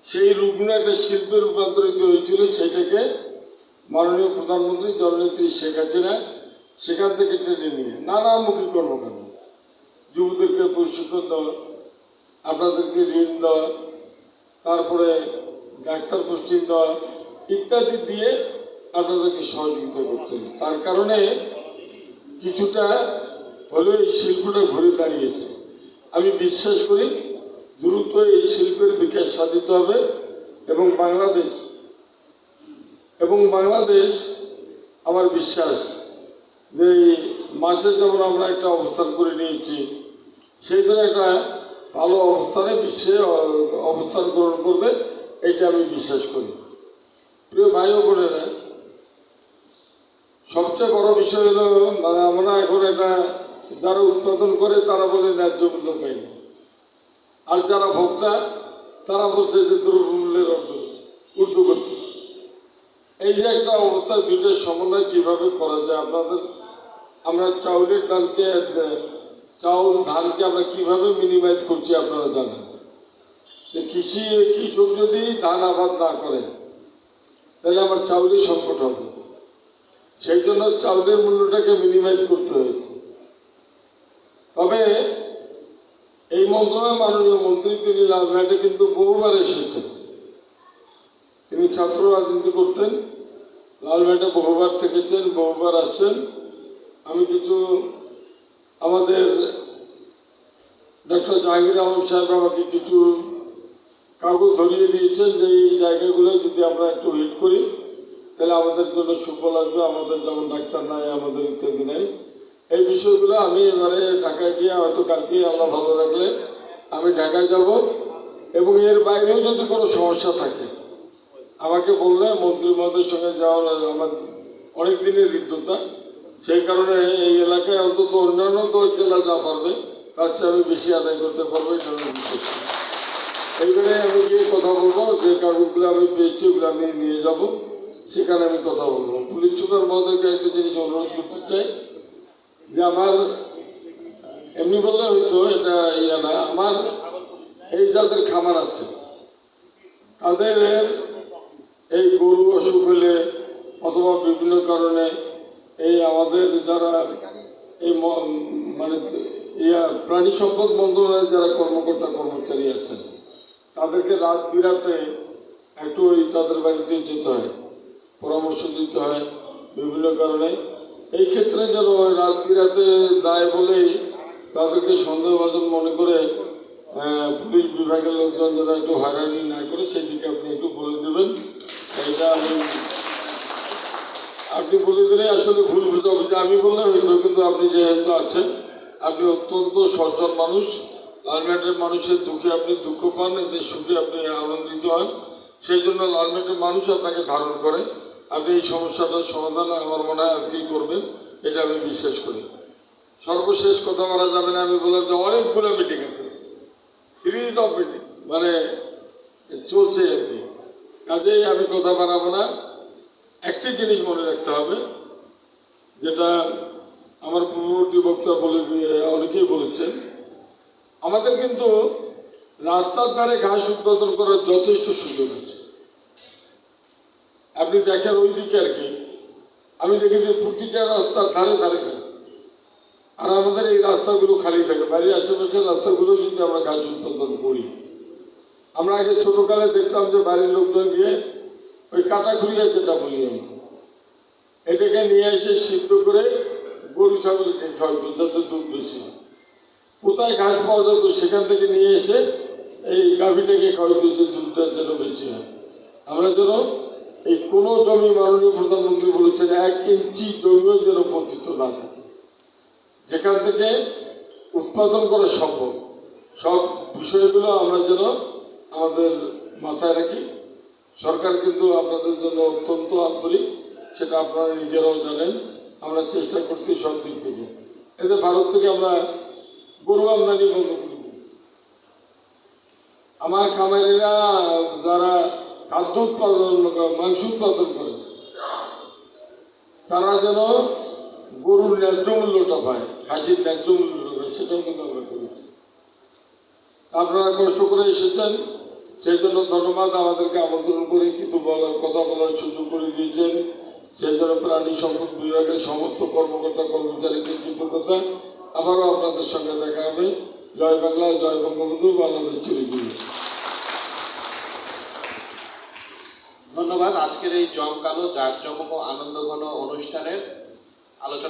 সেই রূপগুলো একটা শিল্পে রূপান্তরিত হয়েছিল, সেটাকে মাননীয় প্রধানমন্ত্রী জননেত্রী শেখ হাসিনা সেখান থেকে টেনে নিয়ে নানামুখী কর্মকাণ্ড, যুবদেরকে প্রশিক্ষণ দেওয়া, আপনাদেরকে ঋণ দেওয়া, তারপরে ডাক্তার পোস্টিং দেওয়া ইত্যাদি দিয়ে আপনাদেরকে সহযোগিতা করতেন। তার কারণে কিছুটা হলেও এই শিল্পটা ঘুরে দাঁড়িয়েছে। আমি বিশ্বাস করি দ্রুত এই শিল্পের বিকাশ সাধিত হবে এবং বাংলাদেশ আমার বিশ্বাস যে এই মাসে যেমন আমরা একটা অবস্থান করে নিয়েছি, সেই জন্য একটা ভালো অবস্থানে বিশ্বে অবস্থান গ্রহণ করবে, এটা আমি বিশ্বাস করি। প্রিয় ভাই ও বোনেরা, সবচেয়ে বড় বিষয় হলো আমরা এখন এটা যারা উৎপাদন করে তারা বলে ন্যায্য মূল্য পাইনি, আর যারা ভোক্তা তারা বলছে যে দ্রব্যমূল্যের ঊর্ধ্বগতি। এই যে একটা অবস্থা, দুইটার সমন্বয় কিভাবে করা যায়, আমরা চাউলের ধানকে আমরা কিভাবে মিনিমাইজ করছি আপনারা জানেন। যে কৃষক যদি ধান আবাদ না করে তাহলে আমার চাউলের সংকট হবে, সেই জন্য চাউলের মূল্যটাকে মিনিমাইজ করতে হয়েছে। তবে এই মন্ত্রণালয়ের মাননীয় মন্ত্রী তিনি লালঘাটে কিন্তু বহুবার এসেছেন, তিনি ছাত্র রাজনীতি করতেন, লালঘাটে বহুবার থেকেছেন, বহুবার আসছেন। আমি কিছু আমাদের ডক্টর জাহাঙ্গীর আলম সাহেব আমাকে কিছু কাগজ ধরিয়ে দিয়েছেন যে এই জায়গাগুলো যদি আমরা একটু হিট করি তাহলে আমাদের জন্য সুফল আসবে, আমাদের যেমন ডাক্তার নাই, আমাদের ইত্যাদি নাই। এই বিষয়গুলো আমি এবারে ঢাকায় গিয়ে হয়তো কালকে আল্লাহ ভালো রাখলে আমি ঢাকায় যাব, এবং এর বাইরেও যদি কোনো সমস্যা থাকে আমাকে বললে মন্ত্রী মহোদয়ের সঙ্গে যাওয়ার আমার অনেক দিনের হৃদ্যতা, সেই কারণে এই এলাকায় অন্তত অন্যান্য 10 জেলা যা পারবে তার চেয়ে আমি বেশি আদায় করতে পারবো, এটা আমি বিশ্বাস করি। এইবারে আমি গিয়ে কথা বলবো, যে কাগজগুলো আমি পেয়েছি ওগুলো আমি নিয়ে যাব, সেখানে আমি কথা বলবো। পুলিশ সুপার মহোদয়কে একটা জিনিস অনুরোধ করতে চাই যে আমার এমনি বললে হয়তো এটা না, আমার এই যাদের খামার আছে তাদের এই গরু অসুখ হলে অথবা বিভিন্ন কারণে এই আমাদের যারা এই মানে প্রাণী সম্পদ মন্ত্রণালয়ের যারা কর্মচারী আছেন তাদেরকে রাত বিরাতে একটু তাদের বাড়িতে যেতে হয়, পরামর্শ দিতে হয় বিভিন্ন কারণে। এই ক্ষেত্রে যেন রাত বিরাতে যায় বলেই তাদেরকে সন্দেহভাজন মনে করে পুলিশ বিভাগের লোকজন যেন একটু হয়রানি না করে সেদিকে আপনি একটু বলে দেবেন। এটা আপনি বলে দিলে আসলে ভুল বুঝাবুঝি আমি বললে হয়তো, কিন্তু আপনি যেহেতু আছেন, আপনি অত্যন্ত সজ্জন মানুষ, লালমেটের মানুষের দুঃখে আপনি দুঃখ পান, এদের সুখে আপনি আনন্দিত হন, সেই জন্য লালমেটের মানুষ আপনাকে ধারণ করে। আপনি এই সমস্যাটার সমাধান আমার মনে হয় আজকেই করবেন, এটা আমি বিশ্বাস করি। সর্বশেষ কথা বলা যাবে না, আমি বললাম যে অনেকগুলো মিটিং আছে, সিরিজ অফ মিটিং মানে চলছে আর কি, কাজেই আমি কথা বাড়াবো না। একটি জিনিস মনে রাখতে হবে, যেটা আমার পূর্ববর্তী বক্তা অনেকেই বলেছেন, আমাদের কিন্তু রাস্তার ধারে ঘাস উৎপাদন করার যথেষ্ট সুযোগ আছে। আপনি দেখেন ওই দিকে আর কি, আমি দেখি যে প্রতিটা রাস্তার ধারে ধারে ঘাস, আর আমাদের এই রাস্তাগুলো খালি থাকে। বাড়ির আশেপাশের রাস্তাগুলো যদি আমরা ঘাস উৎপাদন করি, আমরা আগে ছোটকালে দেখতাম যে বাড়ির লোকজন গিয়ে ওই কাটা খুঁড়িয়া যেটা বলি আমরা, এটাকে নিয়ে এসে সিদ্ধ করে গরু ছাগলকে খাওয়াইতো যাতে দুধ বেশি হয়। কোথায় ঘাস পাওয়া যেত সেখান থেকে নিয়ে এসে এই গাভীটাকে খাওয়াইতো যে দুধটা যেন বেশি হয়। আমরা যেন এই কোনো জমি, মাননীয় প্রধানমন্ত্রী বলেছেন 1 ইঞ্চি জমিও যেন বঞ্চিত না থাকে, যেখান থেকে উৎপাদন করা সম্ভব। সব বিষয়গুলো আমরা যেন আমাদের মাথায় রাখি। সরকার কিন্তু আপনাদের জন্য অত্যন্ত আন্তরিক, সেটা আপনারা নিজেরাও জানেন। আমরা চেষ্টা করছি সব দিক থেকে, এতে ভারত থেকে আমরা গরু আমদানি বন্ধ করি। আমার খামারিরা যারা খাদ্য উৎপাদন, মাংস উৎপাদন করে, তারা যেন গরুর ন্যায্য মূল্যটা পায়, খাসির ন্যায্য মূল্যটা পায়, সেটাও কিন্তু আমরা করেছি। আপনারা কষ্ট করে এসেছেন, সেই জন্য ধন্যবাদ, আমাদেরকে আমন্ত্রণ করে কিছু কথা বলার সুযোগ করে দিয়েছেন। সেই জন্য প্রাণী সম্পদ বিভাগের সমস্ত কর্মকর্তা কর্মচারীকে কৃতজ্ঞতা। আবারও আপনাদের সঙ্গে দেখা হবে। জয় বাংলা, জয় বঙ্গবন্ধু, বাংলাদেশ চিরজীবী। ধন্যবাদ। আজকের এই জমকালো জাঁকজমক ও আনন্দঘন অনুষ্ঠানের আলোচনা